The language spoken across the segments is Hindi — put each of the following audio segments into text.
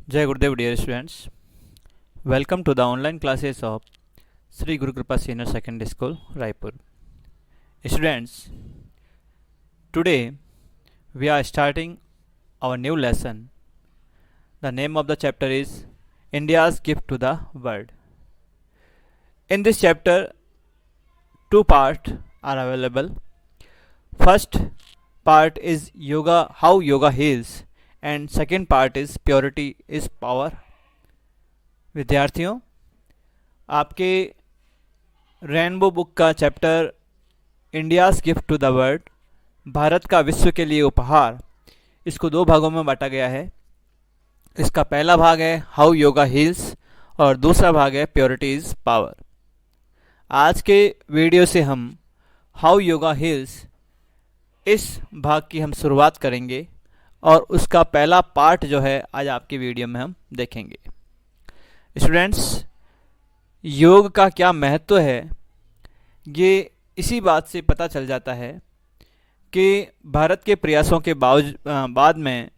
Jai Gurudev, dear students. Welcome to the online classes of Sri Guru Kripa Senior Secondary School, Raipur. Students, today we are starting our new lesson. The name of the chapter is India's Gift to the World. In this chapter, two parts are available. First part is yoga, how yoga heals, and second part is purity is power. विद्यार्थियों, आपके रेनबो बुक का chapter India's gift to the world, Bharat का विश्व के लिए उपहार, इसको दो भागों में बांटा गया है। इसका पहला भाग है हाउ योगा हील्स और दूसरा भाग है प्योरिटी इज पावर। आज के वीडियो से हम हाउ योगा हील्स इस भाग की हम शुरुआत करेंगे और उसका पहला पार्ट जो है आज आपकी वीडियो में हम देखेंगे। स्टूडेंट्स, योग का क्या महत्व है ये इसी बात से पता चल जाता है कि भारत के प्रयासों के बाद में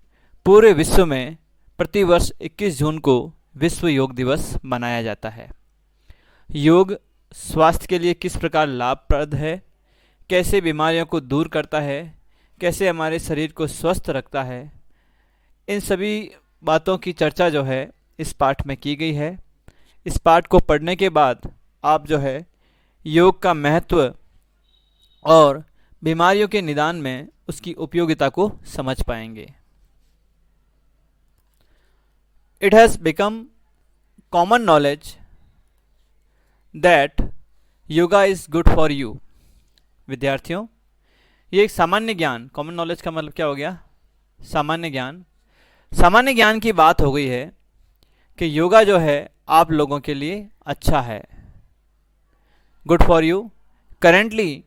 पूरे विश्व में प्रतिवर्ष 21 जून को विश्व योग दिवस मनाया जाता है। योग स्वास्थ्य के लिए किस प्रकार लाभप्रद है, कैसे बीमारियों को दूर करता है, कैसे हमारे शरीर को स्वस्थ रखता है, इन सभी बातों की चर्चा जो है इस पाठ में की गई है। इस पाठ को पढ़ने के बाद आप जो है योग का महत्व और बीमारियों के निदान में उसकी उपयोगिता को समझ पाएंगे। It has become common knowledge that yoga is good for you. विद्यार्थियों, ये एक सामान्य ज्ञान, कॉमन नॉलेज का मतलब क्या हो गया? सामान्य ज्ञान। सामान्य ज्ञान की बात हो गई है कि योगा जो है आप लोगों के लिए अच्छा है, good for you. Currently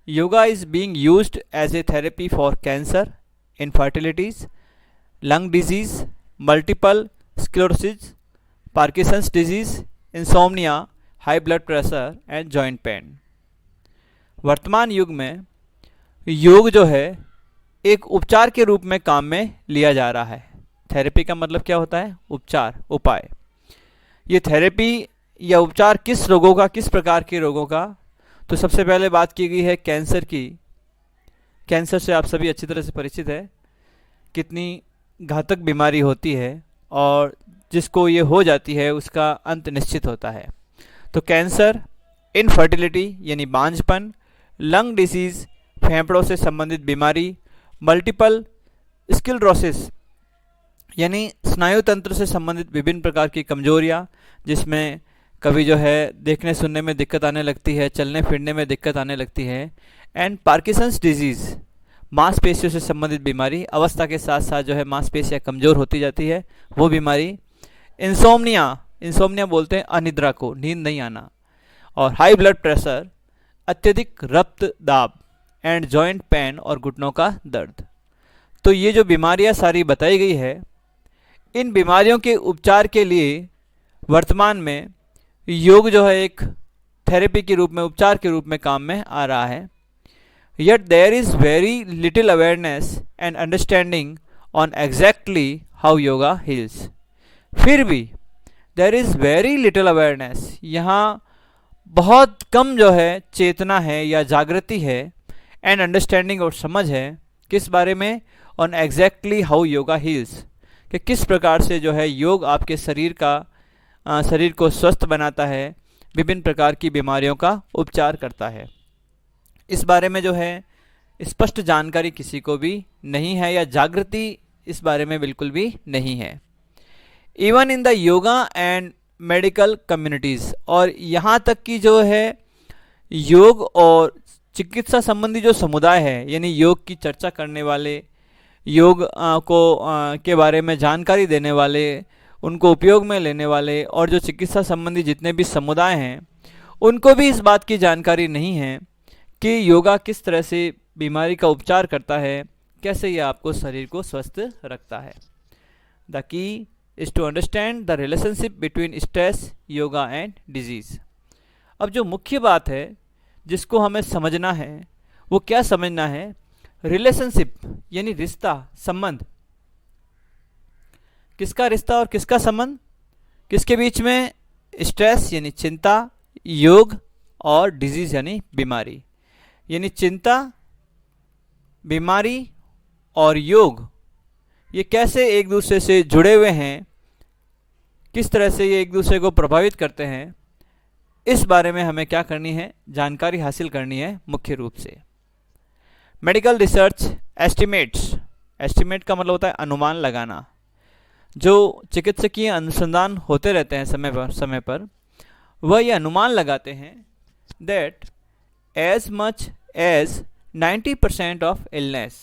yoga is being used as a therapy for cancer, infertilities, lung disease, multiple sclerosis, Parkinson's disease, insomnia, high blood pressure and joint pain. वर्तमान युग में योग जो है एक उपचार के रूप में काम में लिया जा रहा है। थेरेपी का मतलब क्या होता है? उपचार, उपाय। ये थेरेपी या उपचार किस रोगों का, किस प्रकार के रोगों का? तो सबसे पहले बात की गई है कैंसर की। कैंसर से आप सभी अच्छी तरह से परिचित है, कितनी घातक बीमारी होती है और जिसको ये हो जाती है उसका अंत निश्चित होता है। तो कैंसर, इनफर्टिलिटी यानी बांझपन, लंग डिसीज फेफड़ों से संबंधित बीमारी, मल्टीपल स्क्लेरोसिस यानी स्नायु तंत्र से संबंधित विभिन्न प्रकार की कमजोरियां, जिसमें कभी जो है देखने सुनने में दिक्कत आने लगती है, चलने फिरने में दिक्कत आने लगती है, एंड पार्किंसंस डिजीज़ मांसपेशियों से संबंधित बीमारी, अवस्था के साथ साथ जो है मांसपेशियां कमज़ोर होती जाती है वो बीमारी, इंसोम्निया, इंसोम्निया बोलते हैं अनिद्रा को, नींद नहीं आना, और हाई ब्लड प्रेशर, अत्यधिक रक्तदाब, एंड जॉइंट पेन और घुटनों का दर्द। तो ये जो बीमारियां सारी बताई गई है, इन बीमारियों के उपचार के लिए वर्तमान में योग जो है एक थेरेपी के रूप में, उपचार के रूप में काम में आ रहा है। Yet there is very little awareness and understanding on exactly how yoga heals. फिर भी there is very little awareness, यहाँ बहुत कम जो है चेतना है या जागृति है, एंड अंडरस्टैंडिंग और समझ है किस बारे में? On exactly how yoga heels, कि किस प्रकार से जो है योग आपके शरीर को स्वस्थ बनाता है, विभिन्न प्रकार की बीमारियों का उपचार करता है। इस बारे में जो है स्पष्ट जानकारी किसी को भी नहीं है या जागृति इस बारे में बिल्कुल भी नहीं है। Even in the yoga and medical communities, और यहाँ तक कि जो है योग और चिकित्सा संबंधी जो समुदाय है, यानी योग की चर्चा करने वाले, योग के बारे में जानकारी देने वाले, उनको उपयोग में लेने वाले, और जो चिकित्सा संबंधी जितने भी समुदाय हैं उनको भी इस बात की जानकारी नहीं है कि योगा किस तरह से बीमारी का उपचार करता है, कैसे ये आपको शरीर को स्वस्थ रखता है। The key is to understand the relationship between stress, yoga and disease. अब जो मुख्य बात है जिसको हमें समझना है वो क्या समझना है? रिलेशनशिप यानी रिश्ता, संबंध किसका रिश्ता और किसका संबंध, किसके बीच में? स्ट्रेस यानी चिंता, योग और डिजीज यानी बीमारी। यानी चिंता, बीमारी और योग, ये कैसे एक दूसरे से जुड़े हुए हैं, किस तरह से ये एक दूसरे को प्रभावित करते हैं, इस बारे में हमें क्या करनी है, जानकारी हासिल करनी है मुख्य रूप से। मेडिकल रिसर्च एस्टिमेट्स, एस्टिमेट का मतलब होता है अनुमान लगाना। जो चिकित्सकीय अनुसंधान होते रहते हैं समय पर वह ये अनुमान लगाते हैं that as much as 90% of illness,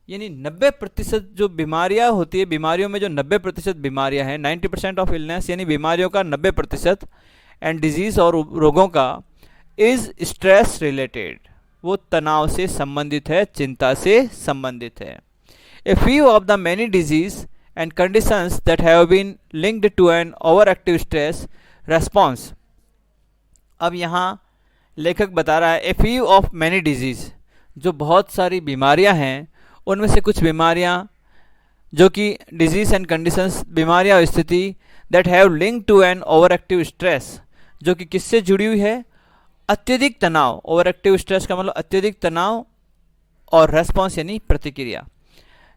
यानी 90% जो बीमारियां होती है, बीमारियों में जो 90% बीमारियां हैं, 90% ऑफ इलनेस यानी बीमारियों का 90% एंड डिजीज और रोगों का इज स्ट्रेस रिलेटेड, वो तनाव से संबंधित है, चिंता से संबंधित है। A few of the many disease and conditions that have been linked to an overactive stress response। अब यहाँ लेखक बता रहा है ए few of many disease, जो बहुत सारी बीमारियां हैं उनमें से कुछ बीमारियां जो कि disease and conditions, बीमारियां और स्थिति that have linked to an overactive stress, जो कि किससे जुड़ी हुई है? अत्यधिक तनाव। overactive stress का मतलब अत्यधिक तनाव और response यानी प्रतिक्रिया,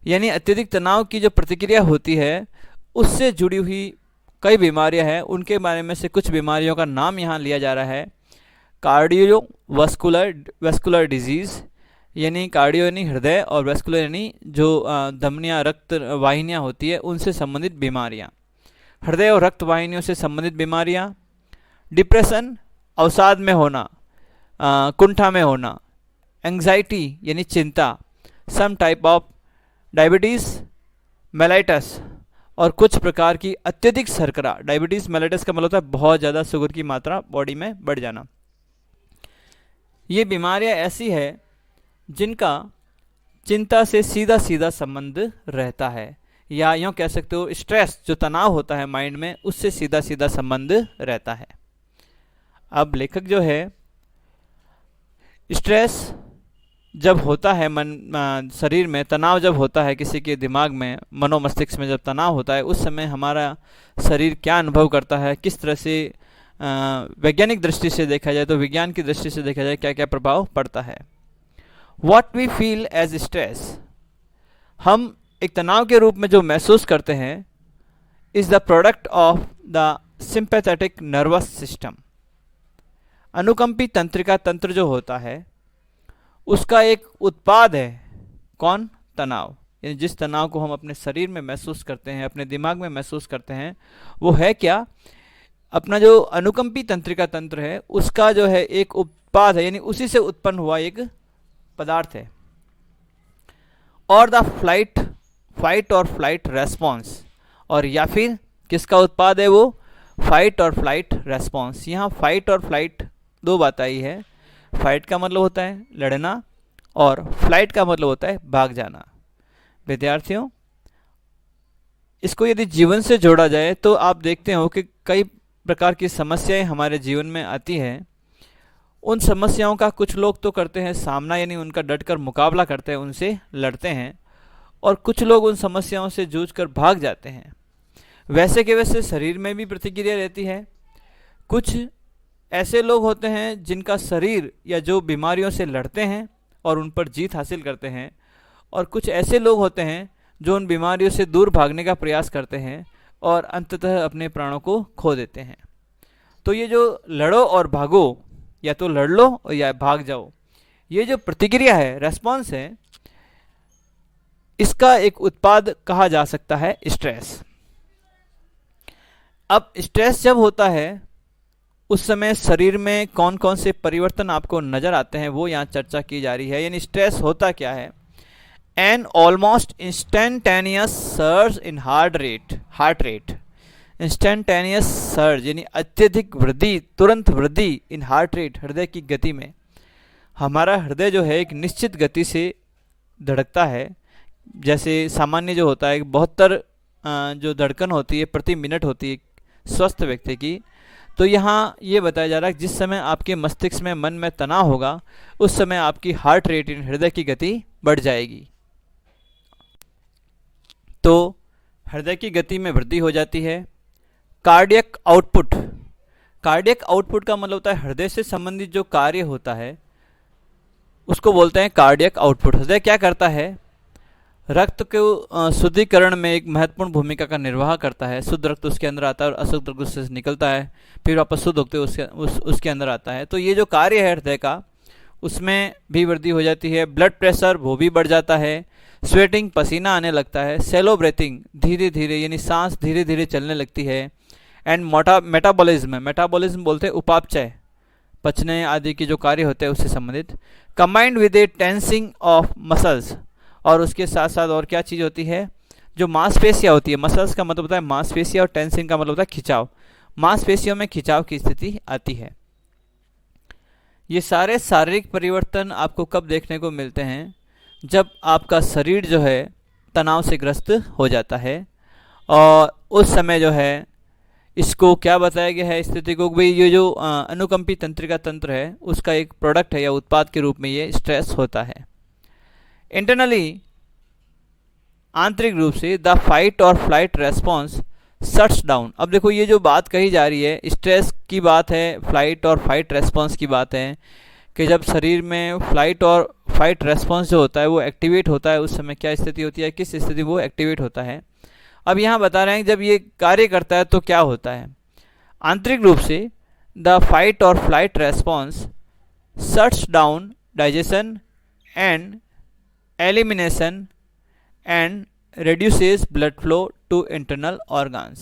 यानी अत्यधिक तनाव की जो प्रतिक्रिया होती है उससे जुड़ी हुई कई बीमारियां हैं। उनके बारे में से कुछ बीमारियों का नाम यहाँ लिया जा रहा है। कार्डियोवास्कुलर डिजीज़, यानी कार्डियो यानी हृदय और वैस्कुलर यानी जो धमनियाँ, रक्त वाहिनियाँ होती है उनसे संबंधित बीमारियाँ, हृदय और रक्त वाहिनियों से संबंधित बीमारियाँ। डिप्रेशन, अवसाद में होना, कुंठा में होना। एंग्जाइटी यानी चिंता। Some type of diabetes mellitus, और कुछ प्रकार की अत्यधिक शर्करा। डायबिटीज़ मेलाइटस का मतलब होता है बहुत ज़्यादा शुगर की मात्रा बॉडी में बढ़ जाना। ये बीमारियां ऐसी है जिनका चिंता से सीधा सीधा संबंध रहता है, या यूँ कह सकते हो स्ट्रेस, जो तनाव होता है माइंड में, उससे सीधा सीधा संबंध रहता है। अब लेखक जो है, स्ट्रेस जब होता है शरीर में, तनाव जब होता है किसी के दिमाग में, मनोमस्तिष्क में जब तनाव होता है, उस समय हमारा शरीर क्या अनुभव करता है, किस तरह से वैज्ञानिक दृष्टि से देखा जाए तो, विज्ञान की दृष्टि से देखा जाए क्या क्या प्रभाव पड़ता है। What we feel as stress, हम एक तनाव के रूप में जो महसूस करते हैं, is the product of the sympathetic nervous system. अनुकंपी तंत्रिका तंत्र जो होता है उसका एक उत्पाद है। कौन? तनाव। यानी जिस तनाव को हम अपने शरीर में महसूस करते हैं, अपने दिमाग में महसूस करते हैं, वो है क्या? अपना जो अनुकंपी तंत्रिका तंत्र है उसका जो है एक उत्पाद है, यानी उसी से उत्पन्न हुआ एक पदार्थ है। और द फाइट और फ्लाइट रेस्पॉन्स, और या फिर किसका उत्पाद है वो? फाइट और फ्लाइट रेस्पॉन्स। यहाँ फाइट और फ्लाइट दो बात आई है। फाइट का मतलब होता है लड़ना और फ्लाइट का मतलब होता है भाग जाना। विद्यार्थियों, इसको यदि जीवन से जोड़ा जाए तो आप देखते हो कि कई प्रकार की समस्याएं हमारे जीवन में आती हैं। उन समस्याओं का कुछ लोग तो करते हैं सामना, यानी उनका डटकर मुकाबला करते हैं, उनसे लड़ते हैं, और कुछ लोग उन समस्याओं से जूझकर भाग जाते हैं। वैसे के वैसे शरीर में भी प्रतिक्रिया रहती है। कुछ ऐसे लोग होते हैं जिनका शरीर या जो बीमारियों से लड़ते हैं और उन पर जीत हासिल करते हैं, और कुछ ऐसे लोग होते हैं जो उन बीमारियों से दूर भागने का प्रयास करते हैं और अंततः अपने प्राणों को खो देते हैं। तो ये जो लड़ो और भागो, या तो लड़ लो और या भाग जाओ, ये जो प्रतिक्रिया है, रेस्पॉन्स है, इसका एक उत्पाद कहा जा सकता है स्ट्रेस। अब स्ट्रेस जब होता है उस समय शरीर में कौन कौन से परिवर्तन आपको नजर आते हैं वो यहाँ चर्चा की जा रही है। यानी स्ट्रेस होता क्या है? An almost instantaneous surge in heart rate. Instantaneous surge यानी अत्यधिक वृद्धि, तुरंत वृद्धि इन हार्ट रेट, हृदय की गति में। हमारा हृदय जो है एक निश्चित गति से धड़कता है। जैसे सामान्य जो होता है 72 जो धड़कन होती है प्रति मिनट होती है स्वस्थ व्यक्ति की। तो यहाँ ये बताया जा रहा है जिस समय आपके मस्तिष्क में, मन में तनाव होगा, उस समय आपकी हार्ट रेट, हृदय की गति बढ़ जाएगी। तो हृदय की गति में वृद्धि हो जाती है। कार्डियक आउटपुट, कार्डियक आउटपुट का मतलब होता है हृदय से संबंधित जो कार्य होता है उसको बोलते हैं कार्डियक आउटपुट। हृदय क्या करता है, रक्त को शुद्धिकरण में एक महत्वपूर्ण भूमिका का निर्वाह करता है। शुद्ध रक्त उसके अंदर आता है और अशुद्ध रक्त उससे निकलता है, फिर वापस शुद्ध होते उसके अंदर आता है। तो ये जो कार्य है हृदय का, उसमें भी वृद्धि हो जाती है। ब्लड प्रेशर वो भी बढ़ जाता है। स्वेटिंग, पसीना आने लगता है। सेलो ब्रेथिंग, धीरे धीरे यानी सांस धीरे धीरे चलने लगती है। एंड मेटाबॉलिज्म, मेटाबॉलिज्म बोलते हैं उपापचय, पचने आदि के जो कार्य होते हैं उससे संबंधित। Combined with A tensing of muscles, और उसके साथ साथ और क्या चीज़ होती है, जो मांसपेशियाँ होती है। मसल्स का मतलब होता है मांसपेशियाँ और टेंसिंग का मतलब होता है खिंचाव। मांसपेशियों में खिंचाव की स्थिति आती है। ये सारे शारीरिक परिवर्तन आपको कब देखने को मिलते हैं, जब आपका शरीर जो है तनाव से ग्रस्त हो जाता है। और उस समय जो है इसको क्या बताया गया है स्थिति को, भाई ये जो अनुकंपी तंत्रिका तंत्र है उसका एक प्रोडक्ट है या उत्पाद के रूप में ये स्ट्रेस होता है। इंटरनली, आंतरिक रूप से द फाइट और फ्लाइट रेस्पॉन्स शट्स डाउन। अब देखो ये जो बात कही जा रही है स्ट्रेस की बात है, फ्लाइट और फाइट रेस्पॉन्स की बात है कि जब शरीर में फ्लाइट और फाइट रेस्पॉन्स जो होता है वो एक्टिवेट होता है, उस समय क्या स्थिति होती है, किस स्थिति वो एक्टिवेट होता है। अब यहाँ बता रहे हैं जब ये कार्य करता है तो क्या होता है। आंतरिक रूप से द फाइट और flight response shuts down digestion and elimination and reduces blood flow to internal organs।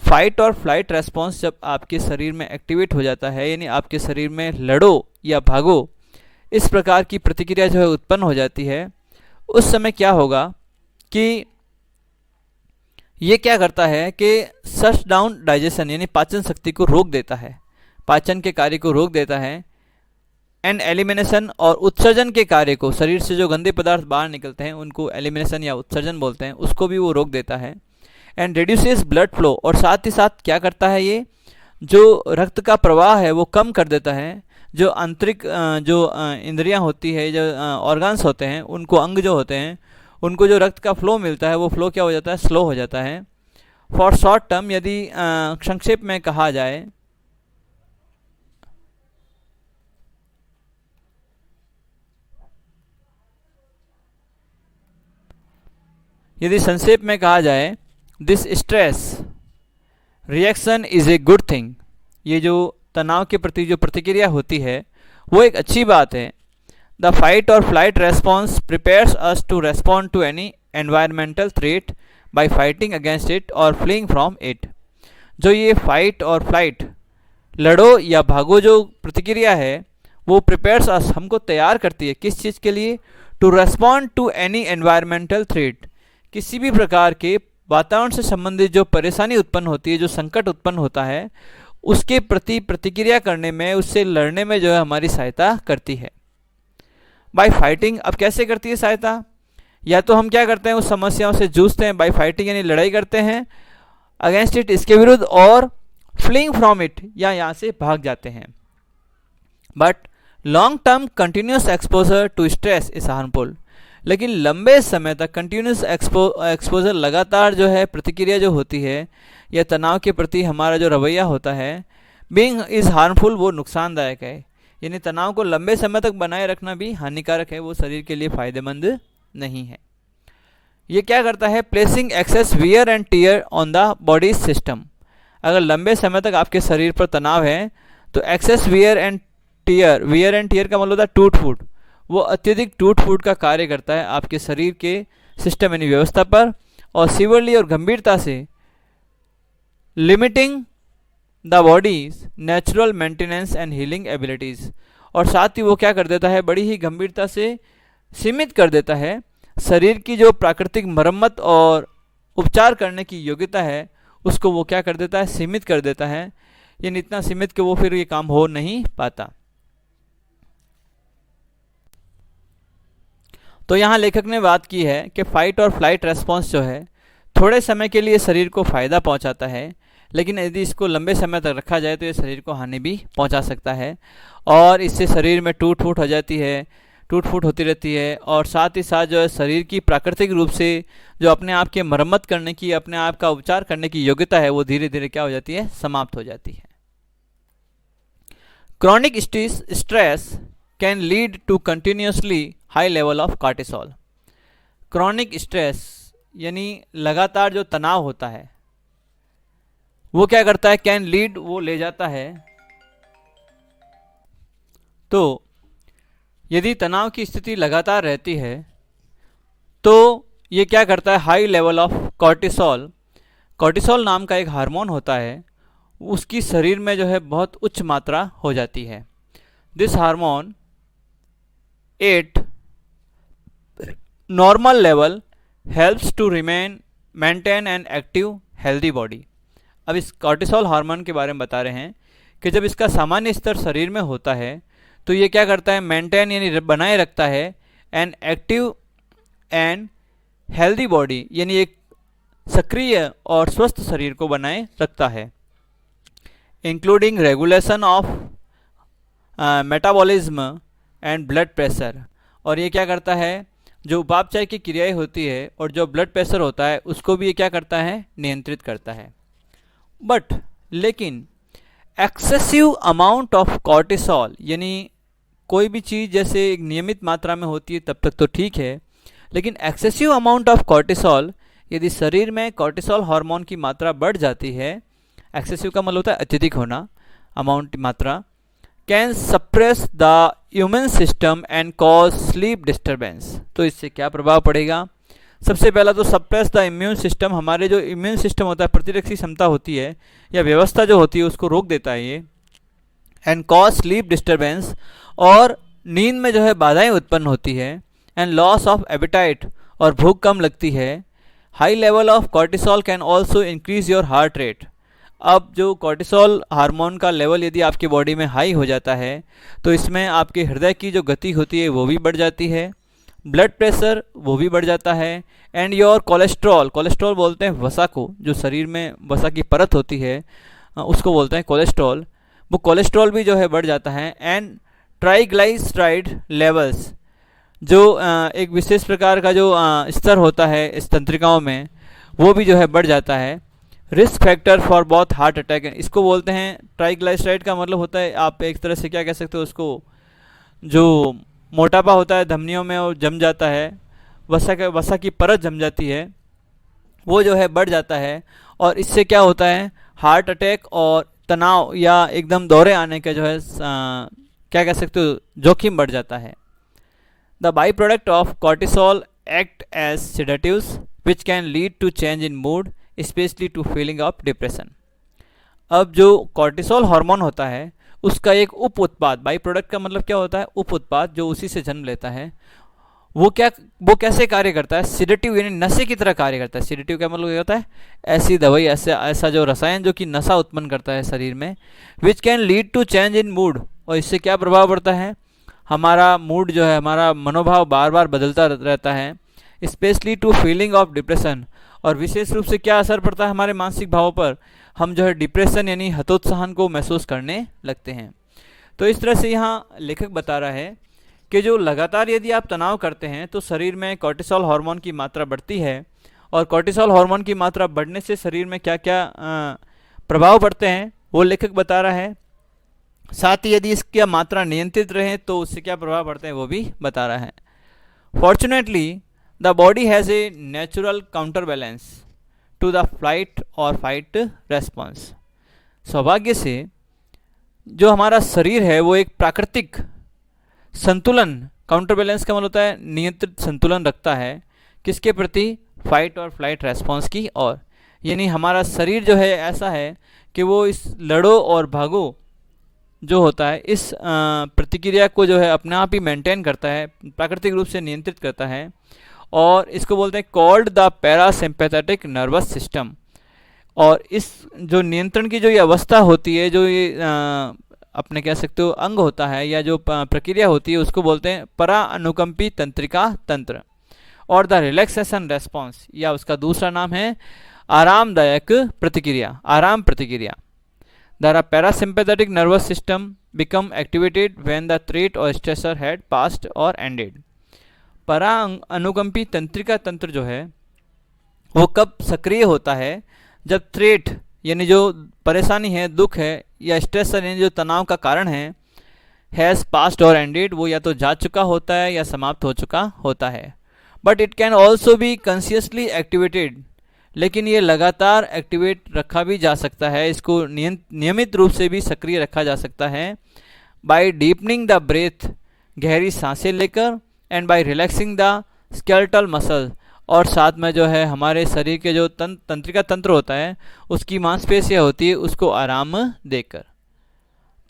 Fight और फ्लाइट रेस्पॉन्स जब आपके शरीर में एक्टिवेट हो जाता है, यानी आपके शरीर में लड़ो या भागो इस प्रकार की प्रतिक्रिया जो है उत्पन्न हो जाती है, उस समय क्या होगा कि ये क्या करता है कि शट डाउन डाइजेशन यानी पाचन शक्ति को रोक देता है, पाचन के कार्य को रोक देता है। एंड एलिमिनेशन और उत्सर्जन के कार्य को, शरीर से जो गंदे पदार्थ बाहर निकलते हैं उनको एलिमिनेशन या उत्सर्जन बोलते हैं, उसको भी वो रोक देता है। एंड रिड्यूसेस ब्लड फ्लो, और साथ ही साथ क्या करता है ये, जो रक्त का प्रवाह है वो कम कर देता है। जो आंतरिक जो इंद्रियां होती है, जो ऑर्गन्स होते हैं, उनको अंग जो होते हैं उनको जो रक्त का फ्लो मिलता है वो फ्लो क्या हो जाता है, स्लो हो जाता है। फॉर शॉर्ट टर्म, यदि संक्षेप में कहा जाए, यदि संक्षेप में कहा जाए, this stress reaction is a good thing. ये जो तनाव के प्रति जो प्रतिक्रिया होती है वो एक अच्छी बात है। द फाइट और flight response prepares us to respond to any environmental threat by fighting against it और फ्लीइंग फ्रॉम इट। जो ये फाइट और फ्लाइट, लड़ो या भागो जो प्रतिक्रिया है वो प्रिपेयर्स अस, हमको तैयार करती है किस चीज़ के लिए, to respond to any environmental threat, किसी भी प्रकार के वातावरण से संबंधित जो परेशानी उत्पन्न होती है, जो संकट उत्पन्न होता है, उसके प्रति प्रतिक्रिया करने में, उससे लड़ने में जो है हमारी सहायता करती है। बाय फाइटिंग, अब कैसे करती है सहायता, या तो हम क्या करते हैं उस समस्याओं से जूझते हैं, बाय फाइटिंग यानी लड़ाई करते हैं अगेंस्ट इट, इसके विरुद्ध, और फ्लीइंग फ्रॉम इट या यहाँ से भाग जाते हैं। But long term continuous exposure to stress is harmful. लेकिन लंबे समय तक कंटिन्यूस एक्सपोजर, लगातार जो है प्रतिक्रिया जो होती है या तनाव के प्रति हमारा जो रवैया होता है, बीइंग इज़ हार्मफुल, वो नुकसानदायक है। यानी तनाव को लंबे समय तक बनाए रखना भी हानिकारक है, वो शरीर के लिए फायदेमंद नहीं है। ये क्या करता है, placing excess wear and tear on the body system. अगर लंबे समय तक आपके शरीर पर तनाव है तो excess wear and tear, wear and tear का मतलब होता है टूट फूट, वो अत्यधिक टूट फूट का कार्य करता है आपके शरीर के सिस्टम यानी व्यवस्था पर, और सीवियरली और गंभीरता से limiting the bodies natural maintenance and healing abilities. और साथ ही वो क्या कर देता है, बड़ी ही गंभीरता से सीमित कर देता है शरीर की जो प्राकृतिक मरम्मत और उपचार करने की योग्यता है, उसको वो क्या कर देता है, सीमित कर देता है। यानी इतना सीमित कि वो फिर ये काम हो नहीं पाता। तो यहाँ लेखक ने बात की है कि फाइट और फ्लाइट रेस्पॉन्स जो है थोड़े समय के लिए शरीर को फ़ायदा पहुँचाता है, लेकिन यदि इसको लंबे समय तक रखा जाए तो ये शरीर को हानि भी पहुँचा सकता है, और इससे शरीर में टूट फूट हो जाती है। टूट फूट होती रहती है, और साथ ही साथ जो है शरीर की प्राकृतिक रूप से जो अपने आप की मरम्मत करने की, अपने आप का उपचार करने की योग्यता है, वो धीरे धीरे क्या हो जाती है, समाप्त हो जाती है। Chronic stress can lead to continuously high level of cortisol. Chronic stress यानी लगातार जो तनाव होता है वो क्या करता है, कैन लीड, वो ले जाता है। तो यदि तनाव की स्थिति लगातार रहती है तो ये क्या करता है, high level of cortisol, cortisol नाम का एक हार्मोन होता है, उसकी शरीर में जो है बहुत उच्च मात्रा हो जाती है। This hormone at normal level helps to remain maintain an active healthy body. अब इस कॉर्टिसोल हार्मोन के बारे में बता रहे हैं कि जब इसका सामान्य स्तर शरीर में होता है तो ये क्या करता है, मेंटेन यानी बनाए रखता है an active and healthy body, यानी एक सक्रिय और स्वस्थ शरीर को बनाए रखता है, including regulation of metabolism and blood pressure. और ये क्या करता है, जो उपापचय की क्रियाएं होती है और जो ब्लड प्रेशर होता है उसको भी ये क्या करता है, नियंत्रित करता है। बट लेकिन एक्सेसिव अमाउंट ऑफ कॉर्टिसोल, यानी कोई भी चीज़ जैसे एक नियमित मात्रा में होती है तब तक तो ठीक है, लेकिन एक्सेसिव अमाउंट ऑफ कॉर्टिसोल, यदि शरीर में कॉर्टिसोल हार्मोन की मात्रा बढ़ जाती है, एक्सेसिव का मतलब होता है अत्यधिक होना, अमाउंट मात्रा, can suppress the immune system and cause sleep disturbance. तो इससे क्या प्रभाव पड़ेगा, सबसे पहला तो सप्रेस द इम्यून सिस्टम, हमारे जो इम्यून सिस्टम होता है, प्रतिरक्षी क्षमता होती है या व्यवस्था जो होती है उसको रोक देता है ये, एंड कॉज स्लीप डिस्टर्बेंस, और नींद में जो है बाधाएं उत्पन्न होती है, एंड लॉस ऑफ एपिटाइट, और भूख कम लगती है। High level of cortisol can also increase your heart rate. अब जो कॉर्टिसोल हार्मोन का लेवल यदि आपकी बॉडी में हाई हो जाता है तो इसमें आपके हृदय की जो गति होती है वो भी बढ़ जाती है, ब्लड प्रेशर वो भी बढ़ जाता है, एंड योर कोलेस्ट्रॉल, कोलेस्ट्रॉल बोलते हैं वसा को, जो शरीर में वसा की परत होती है उसको बोलते हैं कोलेस्ट्रॉल, वो कोलेस्ट्रॉल भी जो है बढ़ जाता है, एंड ट्राइग्लाइसराइड लेवल्स, जो एक विशेष प्रकार का जो स्तर होता है इस तंत्रिकाओं में, वो भी जो है बढ़ जाता है। रिस्क फैक्टर फॉर बहुत हार्ट अटैक, इसको बोलते हैं ट्राइग्लाइसराइड का मतलब होता है, आप एक तरह से क्या कह सकते हो उसको, जो मोटापा होता है धमनियों में और जम जाता है, वसा की परत जम जाती है, वो जो है बढ़ जाता है, और इससे क्या होता है, हार्ट अटैक और तनाव या एकदम दौरे आने का जो है क्या कह सकते हो, जोखिम बढ़ जाता है। The byproduct of cortisol act as sedatives which can lead to change in mood specially to feeling of depression. अब जो कॉर्टिसोल हार्मोन होता है उसका एक उप उत्पाद, बाई प्रोडक्ट का मतलब क्या होता है, उप उत्पाद जो उसी से जन्म लेता है, वो कैसे कार्य करता है, सिडेटिव यानी नशे की तरह कार्य करता है। सिडेटिव का मतलब क्या होता है, ऐसी दवाई, ऐसा जो रसायन जो कि नशा उत्पन्न करता है शरीर में, which can lead to change in mood, और इससे क्या प्रभाव पड़ता है, हमारा मूड जो है, हमारा मनोभाव बार बार बदलता रहता है, specially to feeling of depression, और विशेष रूप से क्या असर पड़ता है हमारे मानसिक भावों पर, हम जो है डिप्रेशन यानी हतोत्साहन को महसूस करने लगते हैं। तो इस तरह से यहाँ लेखक बता रहा है कि जो लगातार यदि आप तनाव करते हैं तो शरीर में कॉर्टिसोल हार्मोन की मात्रा बढ़ती है, और कॉर्टिसोल हार्मोन की मात्रा बढ़ने से शरीर में क्या क्या प्रभाव पड़ते हैं वो लेखक बता रहा है। साथ ही यदि इसकी मात्रा नियंत्रित रहे तो उससे क्या प्रभाव पड़ते हैं वो भी बता रहा है। Fortunately the body has a natural counterbalance to the flight और फाइट रेस्पॉन्स। सौभाग्य से जो हमारा शरीर है वो एक प्राकृतिक संतुलन, काउंटर बैलेंस का मतलब होता है नियंत्रित संतुलन रखता है, किसके प्रति, फाइट और फ्लाइट रेस्पॉन्स की ओर। यानी हमारा शरीर जो है ऐसा है कि वो इस लड़ो और भागो जो होता है इस प्रतिक्रिया को जो है अपने आप ही मेंटेन करता है, प्राकृतिक रूप से नियंत्रित करता है, और इसको बोलते हैं called the parasympathetic nervous system. और इस जो नियंत्रण की जो ये अवस्था होती है, जो ये अपने कह सकते हो अंग होता है या जो प्रक्रिया होती है, उसको बोलते हैं परा अनुकंपी तंत्रिका तंत्र, और द रिलैक्सेशन रेस्पॉन्स, या उसका दूसरा नाम है आरामदायक प्रतिक्रिया, आराम प्रतिक्रिया। The parasympathetic nervous system become activated when the threat और स्ट्रेसर हैड पास्ट और एंडेड। परा अनुकंपी तंत्रिका तंत्र जो है वो कब सक्रिय होता है? जब थ्रेट यानी जो परेशानी है, दुख है, या स्ट्रेसर यानी जो तनाव का कारण है, हैज़ पास्ट और एंडेड, वो या तो जा चुका होता है या समाप्त हो चुका होता है। But it can also be consciously activated, लेकिन ये लगातार एक्टिवेट रखा भी जा सकता है, इसको नियमित रूप से भी सक्रिय रखा जा सकता है। बाय डीपनिंग द ब्रेथ, गहरी सांसें लेकर, and by relaxing the skeletal muscle, और साथ में जो है हमारे शरीर के जो तंत्रिका तंत्र होता है उसकी मांसपेशियाँ होती है उसको आराम देकर।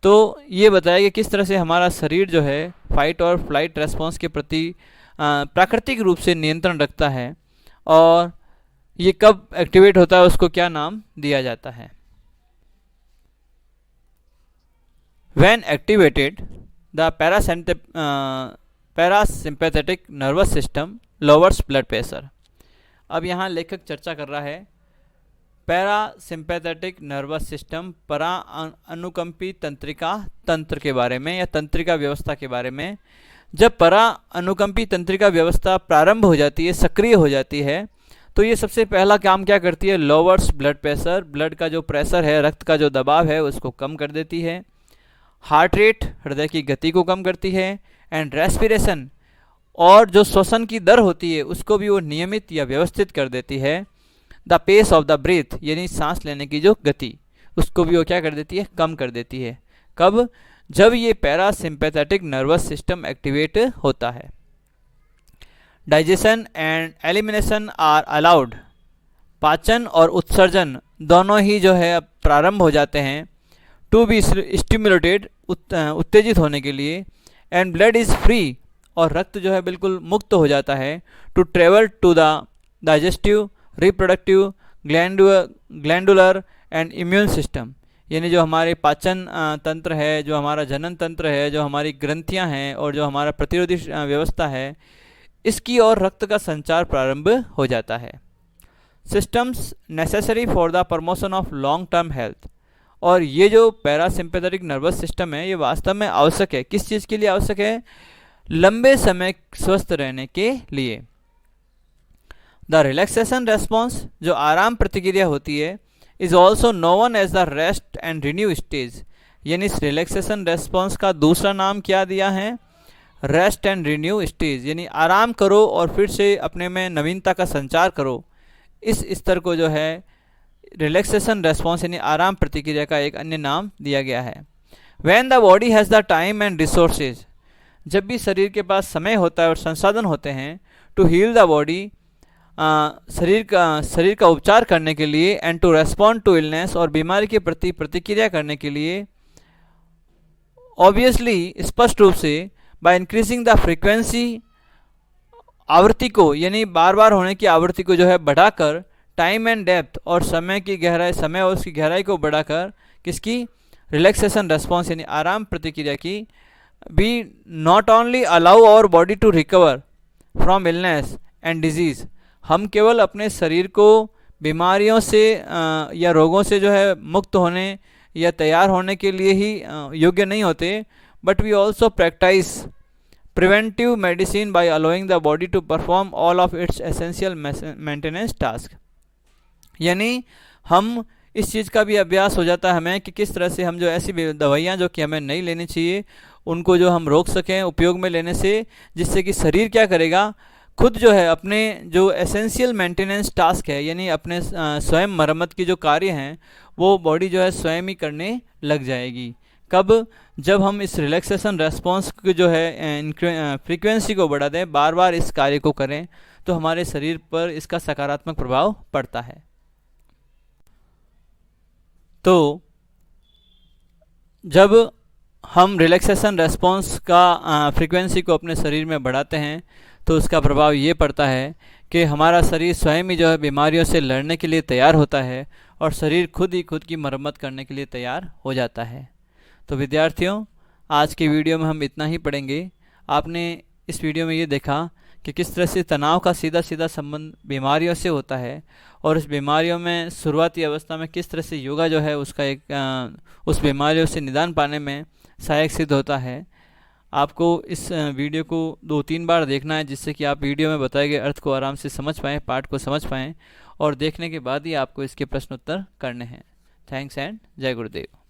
तो ये बताया कि किस तरह से हमारा शरीर जो है फाइट और फ्लाइट रेस्पॉन्स के प्रति प्राकृतिक रूप से नियंत्रण रखता है, और ये कब एक्टिवेट होता है उसको क्या नाम दिया जाता है। When activated, the parasympathetic nervous system lowers blood pressure। अब यहाँ लेखक चर्चा कर रहा है पैरासिम्पैथेटिक नर्वस सिस्टम, परा अनुकंपी तंत्रिका तंत्र के बारे में या तंत्रिका व्यवस्था के बारे में। जब परा अनुकंपी तंत्रिका व्यवस्था प्रारंभ हो जाती है, सक्रिय हो जाती है, तो ये सबसे पहला काम क्या करती है? लोअर्स ब्लड प्रेशर, ब्लड का जो प्रेशर है, रक्त का जो दबाव है उसको कम कर देती है। हार्ट रेट, हृदय की गति को कम करती है। एंड रेस्पिरेशन, और जो श्वसन की दर होती है उसको भी वो नियमित या व्यवस्थित कर देती है। The pace of the breath, यानी सांस लेने की जो गति, उसको भी वो क्या कर देती है? कम कर देती है। कब? जब ये पैरासिम्पैथेटिक नर्वस सिस्टम एक्टिवेट होता है। Digestion and elimination are allowed, पाचन और उत्सर्जन दोनों ही जो है प्रारंभ हो जाते हैं। टू बी स्टिमुलेटेड, उत्तेजित होने के लिए। एंड ब्लड इज़ फ्री, और रक्त जो है बिल्कुल मुक्त हो जाता है। To travel to the digestive, reproductive, glandular and immune system, यानी जो हमारे पाचन तंत्र है, जो हमारा जनन तंत्र है, जो हमारी ग्रंथियां हैं, और जो हमारा प्रतिरोधी व्यवस्था है, इसकी और रक्त का संचार प्रारंभ हो जाता है। Systems necessary for the promotion of long term health, और ये जो पैरासिम्पैथेटिक नर्वस सिस्टम है ये वास्तव में आवश्यक है। किस चीज़ के लिए आवश्यक है? लंबे समय स्वस्थ रहने के लिए। द रिलैक्सेशन रेस्पॉन्स, जो आराम प्रतिक्रिया होती है, is also known as the rest and renew stage, यानी इस रिलैक्सेशन रेस्पॉन्स का दूसरा नाम क्या दिया है? रेस्ट एंड रिन्यू स्टेज, यानी आराम करो और फिर से अपने में नवीनता का संचार करो। इस स्तर को जो है रिलैक्सेशन रेस्पॉन्स यानी आराम प्रतिक्रिया का एक अन्य नाम दिया गया है। When the body has the time and resources, जब भी शरीर के पास समय होता है और संसाधन होते हैं, टू हील द बॉडी, शरीर का उपचार करने के लिए, and to respond to illness, और बीमारी के प्रति प्रतिक्रिया करने के लिए, ऑब्वियसली स्पष्ट रूप से बाय इंक्रीजिंग द फ्रीक्वेंसी, आवृत्ति को यानी बार बार होने की आवृत्ति को जो है बढ़ाकर, टाइम एंड डेप्थ, और समय की गहराई, समय और उसकी गहराई को बढ़ाकर, किसकी? रिलैक्सेशन रेस्पॉन्स यानी आराम प्रतिक्रिया की। We not only allow our body to recover from illness and disease, हम केवल अपने शरीर को बीमारियों से या रोगों से जो है मुक्त होने या तैयार होने के लिए ही योग्य नहीं होते, but we also practise preventive medicine by allowing the body to perform all of its essential maintenance task, यानी हम इस चीज़ का भी अभ्यास हो जाता है हमें कि किस तरह से हम जो ऐसी दवाइयाँ जो कि हमें नहीं लेनी चाहिए उनको जो हम रोक सकें उपयोग में लेने से, जिससे कि शरीर क्या करेगा? खुद जो है अपने जो एसेंशियल मेंटेनेंस टास्क है, यानी अपने स्वयं मरम्मत की जो कार्य हैं वो बॉडी जो है स्वयं ही करने लग जाएगी। कब? जब हम इस रिलैक्सेशन रेस्पॉन्स को जो है फ्रीक्वेंसी को बढ़ा दें, बार बार इस कार्य को करें, तो हमारे शरीर पर इसका सकारात्मक प्रभाव पड़ता है। तो जब हम रिलैक्सेशन रेस्पॉन्स का फ्रीक्वेंसी को अपने शरीर में बढ़ाते हैं तो उसका प्रभाव ये पड़ता है कि हमारा शरीर स्वयं ही जो है बीमारियों से लड़ने के लिए तैयार होता है और शरीर खुद ही खुद की मरम्मत करने के लिए तैयार हो जाता है। तो विद्यार्थियों, आज की वीडियो में हम इतना ही पढ़ेंगे। आपने इस वीडियो में ये देखा कि किस तरह से तनाव का सीधा सीधा संबंध बीमारियों से होता है, और उस बीमारियों में शुरुआती अवस्था में किस तरह से योगा जो है उसका उस बीमारियों से निदान पाने में सहायक सिद्ध होता है। आपको इस वीडियो को 2-3 बार देखना है, जिससे कि आप वीडियो में बताए गए अर्थ को आराम से समझ पाएँ, पाठ को समझ पाएँ, और देखने के बाद ही आपको इसके प्रश्न उत्तर करने हैं। थैंक्स एंड जय गुरुदेव।